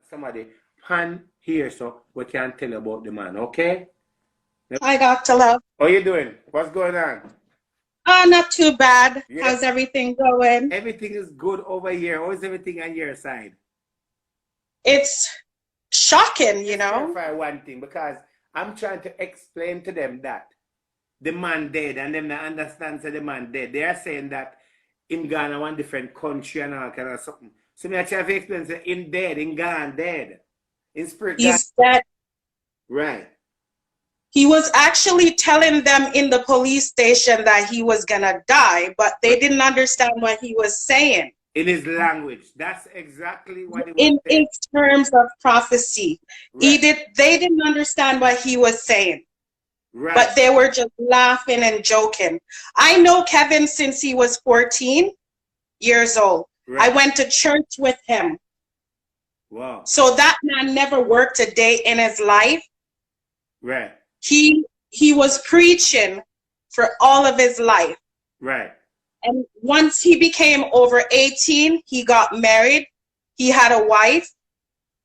somebody pan here so we can tell you about the man, okay? Hi, Dr. Love. How you doing? What's going on? Not too bad. Yeah, How's everything going? everything is good over here. How is everything on your side? It's shocking, you Let's know. clarify one thing because I'm trying to explain to them that the man dead and them not understand say the man dead. They are saying that him gone to one different country and all kind of something. So me I try to explain say him dead, him gone dead. In spirit gone. He's dead. Right. He was actually telling them in the police station that he was gonna die, but they didn't understand what he was saying In his language. That's exactly what he was in saying. terms of prophecy. Right. They didn't understand what he was saying, Right. but they were just laughing and joking. I know Kevin since he was 14 years old. Right. I went to church with him. Wow. So that man never worked a day in his life. Right. He was preaching for all of his life. Right. And once he became over 18, he got married. He had a wife.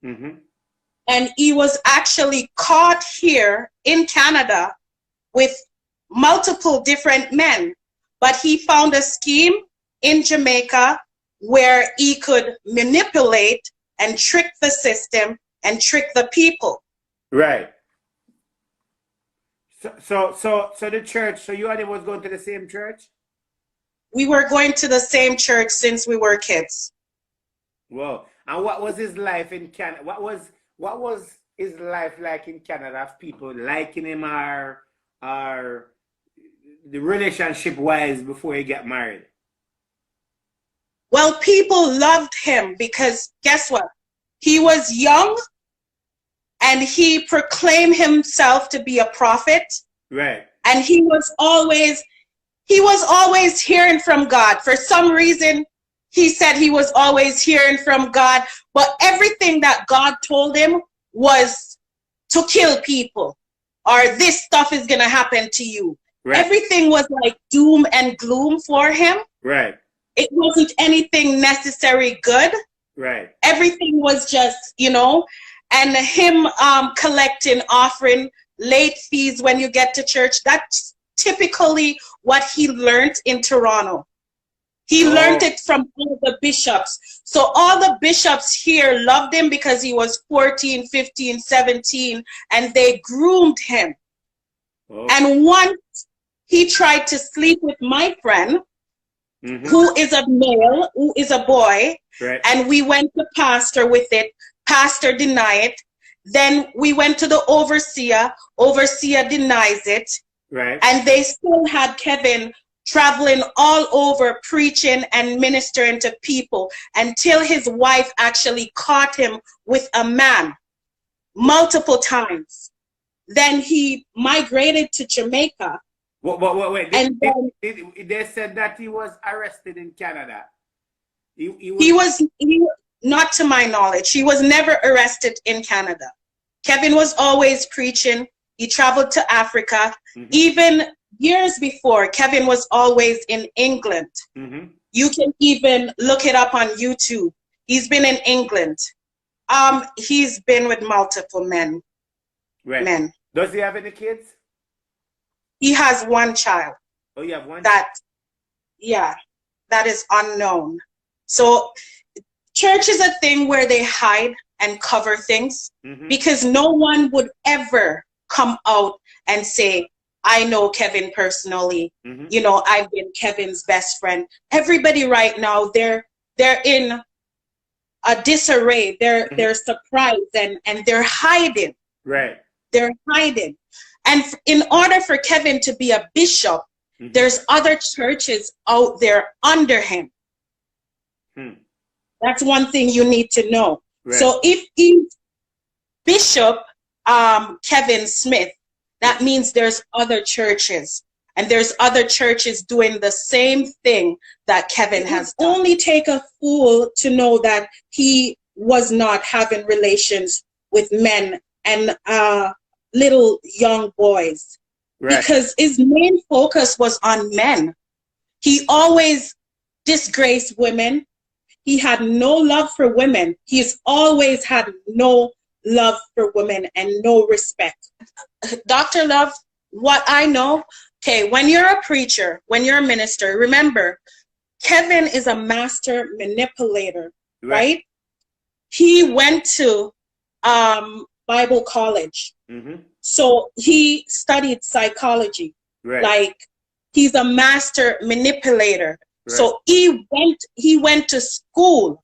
Mm-hmm. And he was actually caught here in Canada with multiple different men. But he found a scheme in Jamaica where he could manipulate and trick the system and trick the people. Right. So the church, so you and him was going to the same church? We were going to the same church since we were kids. Wow. And what was his life in Canada? What was his life like in Canada of people liking him or the relationship wise before he got married? Well, people loved him because guess what? He was young and he proclaimed himself to be a prophet. Right. And he was always hearing from God. For some reason, he said he was always hearing from God, but everything that God told him was to kill people or this stuff is going to happen to you. Right. Everything was like doom and gloom for him. Right. It wasn't anything necessary good. Right. Everything was just, and him collecting, offering late fees when you get to church. That's typically what he learned in Toronto. He learned it from all the bishops. So all the bishops here loved him because he was 14, 15, 17, and they groomed him. And once he tried to sleep with my friend, who is a male, who is a boy, right. And we went to pastor with it. Pastor denied it. Then we went to the overseer. Overseer denies it. Right. And they still had Kevin traveling all over preaching and ministering to people until his wife actually caught him with a man multiple times. Then he migrated to Jamaica. Wait. They said that he was arrested in Canada. He was not to my knowledge. He was never arrested in Canada. Kevin was always preaching. He traveled to Africa. Even years before, Kevin was always in England. You can even look it up on YouTube. He's been in England. He's been with multiple men. Right. Men. Does he have any kids? He has one child. Oh, you have one? That is unknown. So church is a thing where they hide and cover things because no one would ever come out and say, I know Kevin personally. I've been Kevin's best friend. Everybody right now, they're in a disarray. They're surprised and they're hiding. Right. They're hiding. And in order for Kevin to be a bishop, there's other churches out there under him. That's one thing you need to know. Right. So if he's Bishop Kevin Smith, that means there's other churches. And there's other churches doing the same thing that Kevin has done. Only take a fool to know that he was not having relations with men and little young boys. Right. Because his main focus was on men. He always disgraced women. he had no love for women. He's always had no love for women and no respect. Dr. Love, what I know, okay, when you're a preacher, when you're a minister, remember, Kevin is a master manipulator, right? He went to Bible college. So he studied psychology. Like, he's a master manipulator. So he went to school.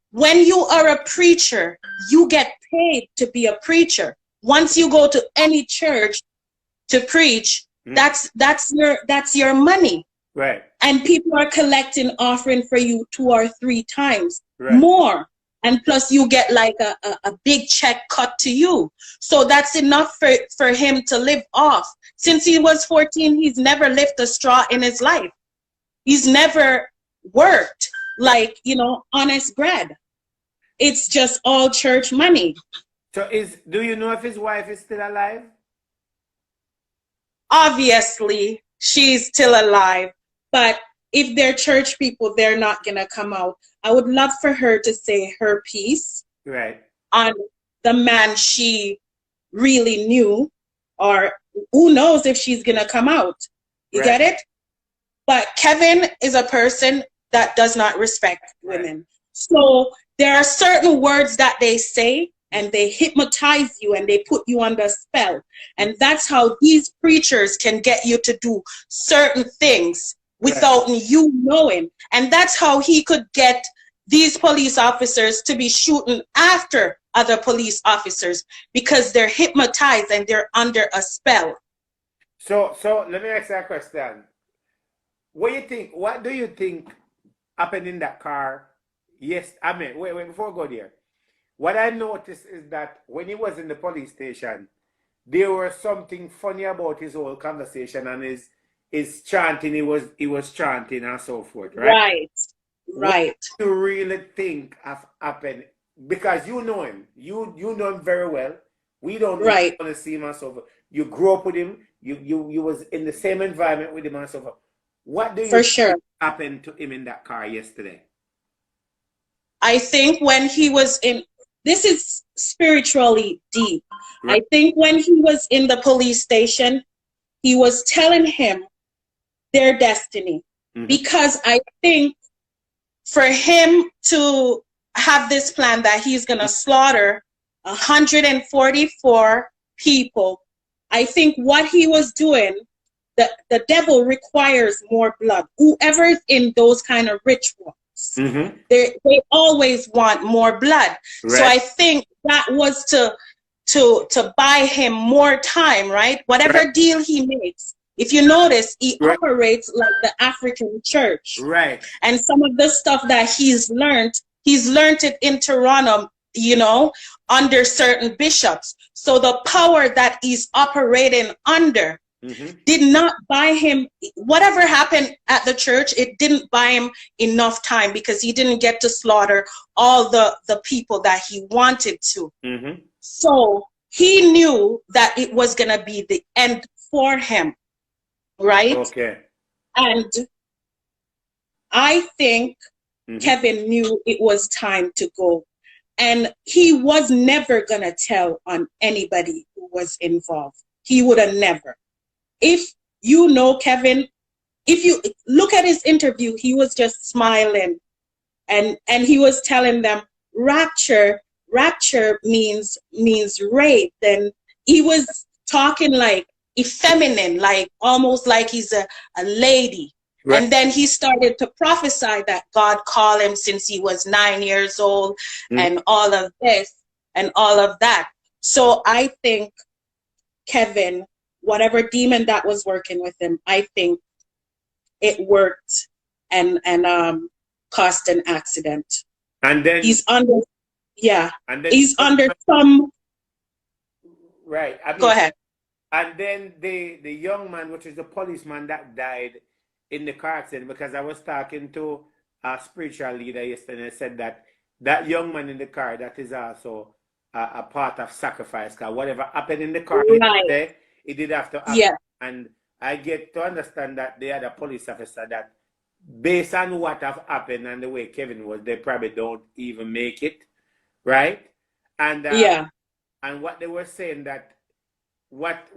When you are a preacher, you get paid to be a preacher. Once you go to any church to preach, that's your money. Right. And people are collecting offering for you 2 or 3 times more. And plus you get like a big check cut to you. So that's enough for him to live off. Since he was 14, he's never lifted a straw in his life. He's never worked like, you know, honest bread. It's just all church money. So do you know if his wife is still alive? Obviously, she's still alive. But if they're church people, they're not going to come out. I would love for her to say her piece on the man she really knew, or who knows if she's going to come out. You get it? But Kevin is a person that does not respect women. So there are certain words that they say and they hypnotize you and they put you under spell. And that's how these preachers can get you to do certain things without you knowing. And that's how he could get these police officers to be shooting after other police officers, because they're hypnotized and they're under a spell. So let me ask you a question. What do you think happened in that car? Yes, I mean, wait, before I go there. What I noticed is that when he was in the police station, there was something funny about his whole conversation and his chanting. He was chanting and so forth, right? Right. What do you really think have happened? Because you know him. You know him very well. We don't really want to see him and so forth. You grew up with him. You was in the same environment with him and so forth. What do you think happened to him in that car yesterday? I think when he was in, this is spiritually deep. I think when he was in the police station, he was telling him their destiny. Because I think for him to have this plan that he's going to slaughter 144 people, I think what he was doing, the devil requires more blood. Whoever is in those kind of rituals, they always want more blood. So I think that was to buy him more time, right? Whatever deal he makes. If you notice, he operates like the African church. And some of the stuff that he's learned it in Toronto, you know, under certain bishops. So the power that he's operating under did not buy him, whatever happened at the church, it didn't buy him enough time, because he didn't get to slaughter all the people that he wanted to. So he knew that it was going to be the end for him, right? And I think Kevin knew it was time to go. And he was never going to tell on anybody who was involved. He would have never. If you know Kevin, if you look at his interview, he was just smiling. And he was telling them, rapture means rape. And he was talking like effeminate, like almost like he's a lady. And then he started to prophesy that God called him since he was 9 years old and all of this and all of that. So I think Kevin, whatever demon that was working with him, I think it worked and caused an accident. And then he's under, he's under some. Right. I mean, go ahead. And then the young man, which is the policeman that died in the car accident, because I was talking to a spiritual leader yesterday, and said that young man in the car, that is also a part of sacrifice. Because whatever happened in the car yesterday, it did have to happen. And I get to understand that they had a police officer that based on what have happened and the way Kevin was, they probably don't even make it, right? And Yeah. and what they were saying that what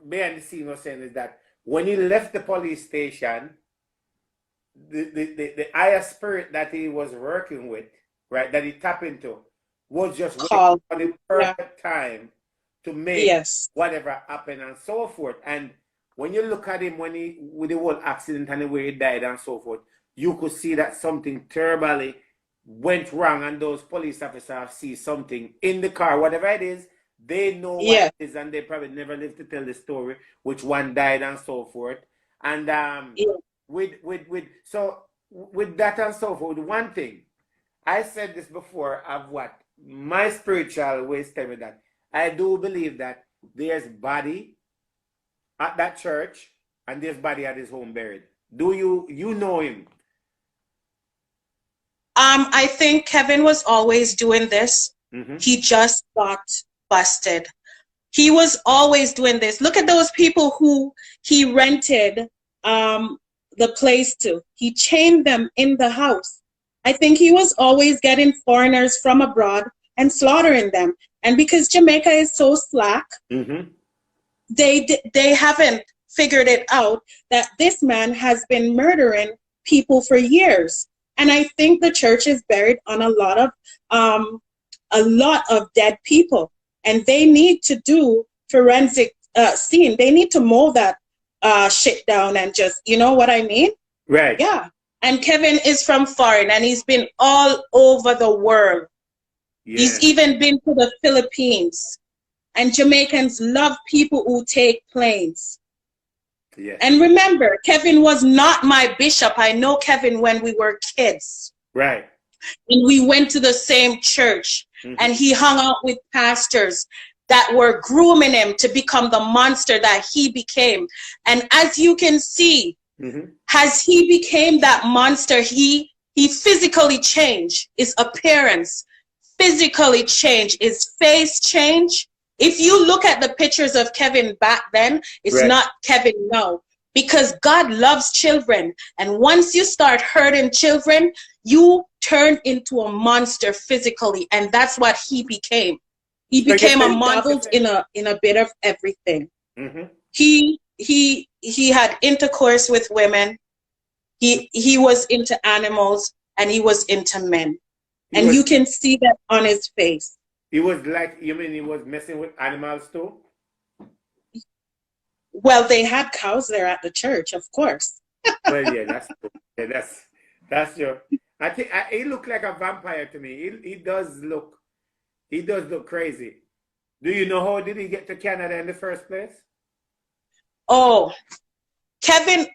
behind the scene was saying is that when he left the police station, the higher spirit that he was working with, right, that he tapped into, was just waiting Call. for the Yeah. perfect time to make Yes. whatever happen and so forth. And when you look at him when he with the whole accident and the way he died and so forth, you could see that something terribly went wrong, and those police officers see something in the car, whatever it is, they know what Yeah. it is, and they probably never lived to tell the story, which one died and so forth. And Yeah. with that and so forth, one thing I said this before of what my spiritual ways tell me, that I do believe that there's body at that church and there's body at his home buried. Do you know him? I think Kevin was always doing this. Mm-hmm. He just got busted. He was always doing this. Look at those people who he rented the place to. He chained them in the house. I think he was always getting foreigners from abroad and slaughtering them. And because Jamaica is so slack, Mm-hmm. they haven't figured it out that this man has been murdering people for years. And I think the church is buried on a lot of dead people, and they need to do forensic scene. They need to mow that shit down and just, you know what I mean? Right. Yeah. And Kevin is from foreign, and he's been all over the world. Yeah. He's even been to the Philippines. And Jamaicans love people who take planes. Yes. And remember, Kevin was not my bishop. I know Kevin when we were kids. Right. And we went to the same church. Mm-hmm. And he hung out with pastors that were grooming him to become the monster that he became. And as you can see, Mm-hmm. as he became that monster, he physically changed. His appearance physically changed. His face changed. If you look at the pictures of Kevin back then, it's Right. not Kevin now. Because God loves children. And once you start hurting children, you turn into a monster physically. And that's what he became. He So you became a think monster that- in a bit of everything. Mm-hmm. He had intercourse with women. He was into animals, and he was into men. He And was- you can see that on his face. He was like, you mean he was messing with animals too? Well, they had cows there at the church, of course. Well, yeah, that's true. Yeah, that's your. I think he looked like a vampire to me. He does look crazy. Do you know how did he get to Canada in the first place? Oh, Kevin,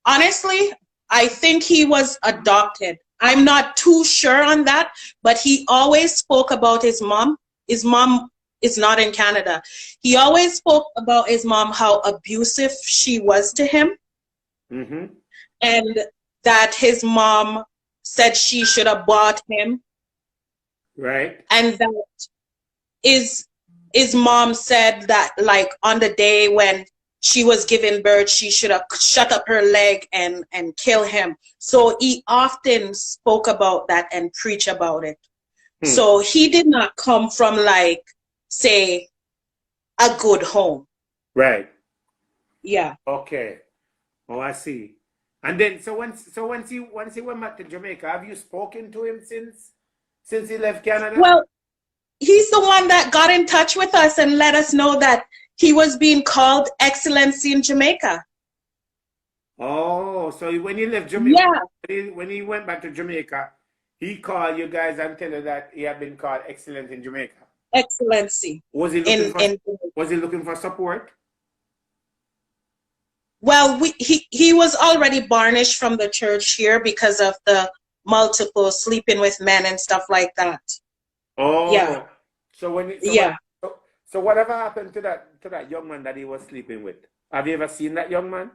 honestly, I think he was adopted. I'm not too sure on that, but he always spoke about his mom. His mom is not in Canada. He always spoke about his mom, how abusive she was to him, Mm-hmm. and that his mom said she should have bought him, Right. and that his mom said that, like, on the day when she was giving birth, she should have shut up her leg and kill him. So he often spoke about that and preach about it. So he did not come from, like, say, a good home. Right. Yeah. Okay. Oh, I see. And then once he went back to Jamaica, have you spoken to him since he left Canada? Well, he's the one that got in touch with us and let us know that he was being called Excellency in Jamaica. Oh, so when he left Jamaica, Yeah. when he went back to Jamaica, he called you guys and tell you that he had been called excellent in Jamaica. Excellency. Was he looking for support? Well, he was already banished from the church here because of the multiple sleeping with men and stuff like that. Oh, Yeah. So so whatever happened to that young man that he was sleeping with? Have you ever seen that young man?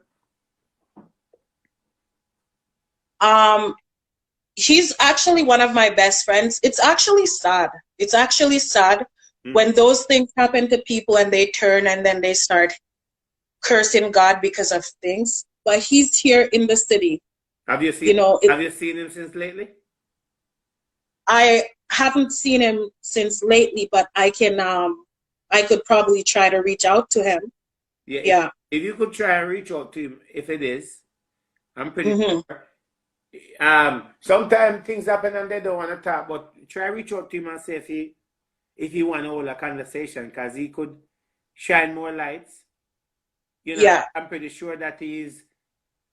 He's actually one of my best friends. It's actually sad. Mm. When those things happen to people and they turn and then they start cursing God because of things. But he's here in the city. Have you You seen know, have you seen him since lately? I haven't seen him since lately, but I could probably try to reach out to him. Yeah, Yeah. if you could try and reach out to him, if it is, I'm pretty Mm-hmm. sure. Sometimes things happen and they don't want to talk, but try reach out to him and say if he want to hold a conversation, because he could shine more lights. You know, Yeah. I'm pretty sure that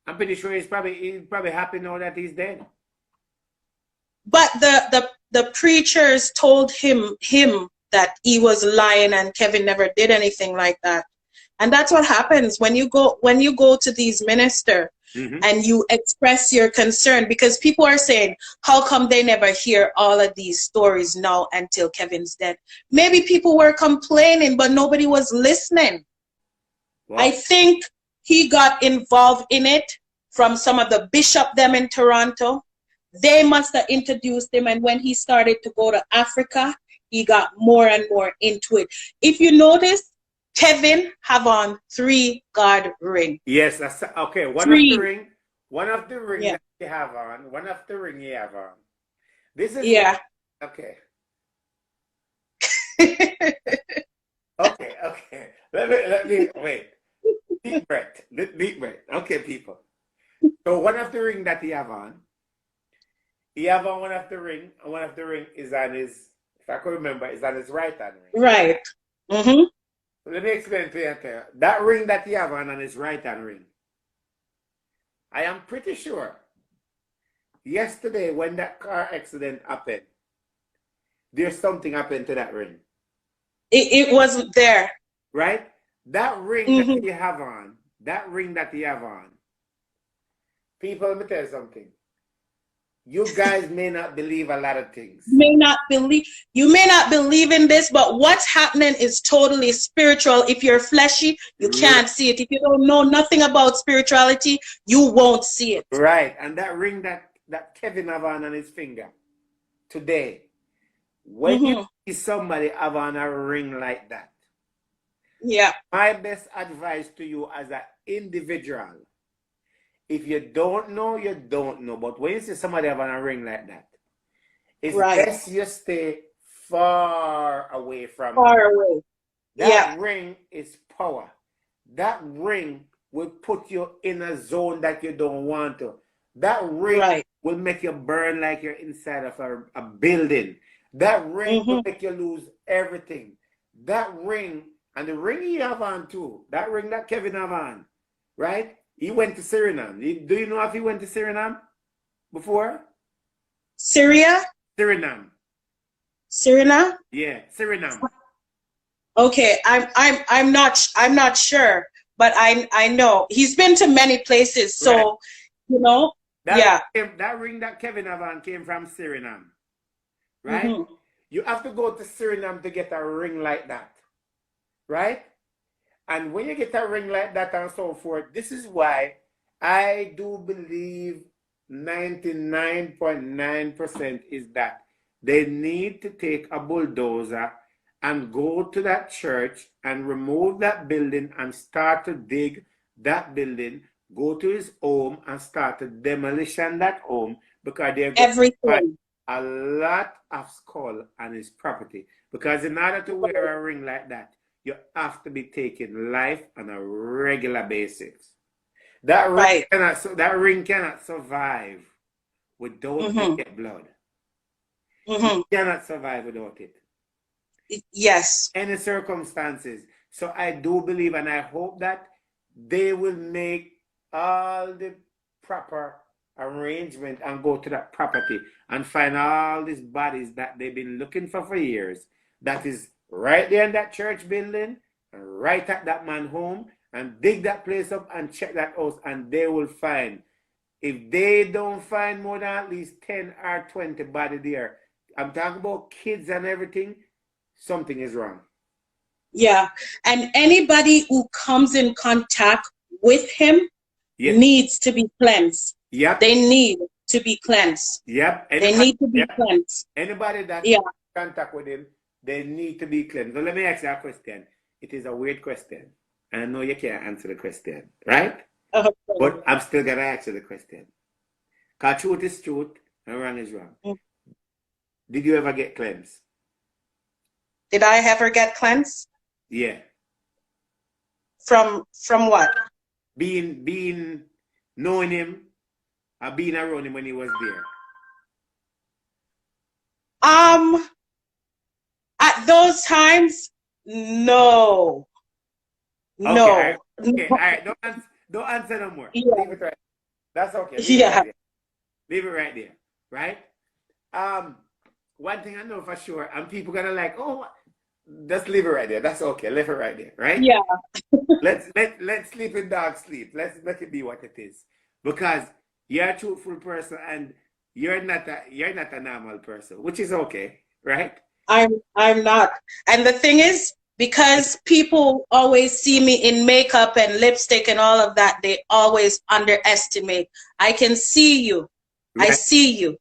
I'm pretty sure he's probably happy now that he's dead. But the preachers told him that he was lying and Kevin never did anything like that. And that's what happens when you go to these ministers Mm-hmm. and you express your concern, because people are saying, how come they never hear all of these stories now until Kevin's dead? Maybe people were complaining, but nobody was listening. Well, I think he got involved in it from some of the bishop them in Toronto. They must have introduced him, and when he started to go to Africa, he got more and more into it. If you notice, Kevin have on 3 God ring. yes, that's okay. One of 3. the ring Yeah. that you have on, one of the ring you have on. This is Yeah. okay. Okay. Let me wait. Deep breath. Deep breath. Okay, people. So one of the ring that he have on one of the ring, and one of the ring is on his, if I can remember, is on his right hand ring. Right. Mm-hmm. So let me explain to you. That ring that he have on his right hand ring, I am pretty sure yesterday when that car accident happened, there's something happened to that ring. It wasn't there. Right? That ring Mm-hmm. that you have on, people, let me tell you something. You guys may not believe a lot of things. You may not believe in this, but what's happening is totally spiritual. If you're fleshy, you can't see it. If you don't know nothing about spirituality, you won't see it. Right. And that ring that Kevin have on his finger today, when you see somebody have on a ring like that, Yeah. my best advice to you as an individual, if you don't know, you don't know. But when you see somebody have on a ring like that, it's Right. best you stay far away from Far it. away. That Yeah. ring is power. That ring will put you in a zone that you don't want to. That ring Right. will make you burn like you're inside of a building. That ring will make you lose everything. That ring, and the ring you have on too, that ring that Kevin have on, right? He went to Suriname. Do you know if he went to Suriname before? Syria? Suriname. Suriname? Yeah, Suriname. Okay, I'm not sure, but I know he's been to many places. So, Right. you know, That ring that Kevin have on came from Suriname, right? Mm-hmm. You have to go to Suriname to get a ring like that, right? And when you get a ring like that and so forth, this is why I do believe 99.9% is that they need to take a bulldozer and go to that church and remove that building and start to dig that building, go to his home and start to demolition that home, because they're going to find Everything. a lot of skull on his property. Because in order to wear a ring like that, you have to be taking life on a regular basis. That ring cannot survive without naked blood. It cannot survive without it. Yes. Any circumstances. So I do believe and I hope that they will make all the proper arrangement and go to that property and find all these bodies that they've been looking for years. That is right there in that church building, and right at that man's home, and dig that place up and check that house, and they will find. If they don't find more than at least 10 or 20 bodies there, I'm talking about kids and everything, something is wrong. Yeah. And anybody who comes in contact with him needs to be cleansed. Yep. They need to be cleansed. Yep. They need to be cleansed. Anybody that comes in contact with him, they need to be cleansed. So let me ask you a question. It is a weird question. And I know you can't answer the question, right? But I'm still going to ask you the question. Because truth is truth and wrong is wrong. Mm. Did you ever get cleansed? Did I ever get cleansed? Yeah. From what? Being knowing him or being around him when he was there. At those times, no. Okay, No. all right. Okay, all right. Don't answer no more. Yeah. Leave it right. That's okay. Leave Yeah. it right there. Leave it right there. Right? One thing I know for sure, and people gonna like, oh, just leave it right there. That's okay. Leave it right there. Right? Yeah. Let's sleep in dog sleep. Let's make it be what it is. Because you're a truthful person and you're not a normal person, which is okay, right? I'm not. And the thing is, because people always see me in makeup and lipstick and all of that, they always underestimate. I can see you. I Right. see you.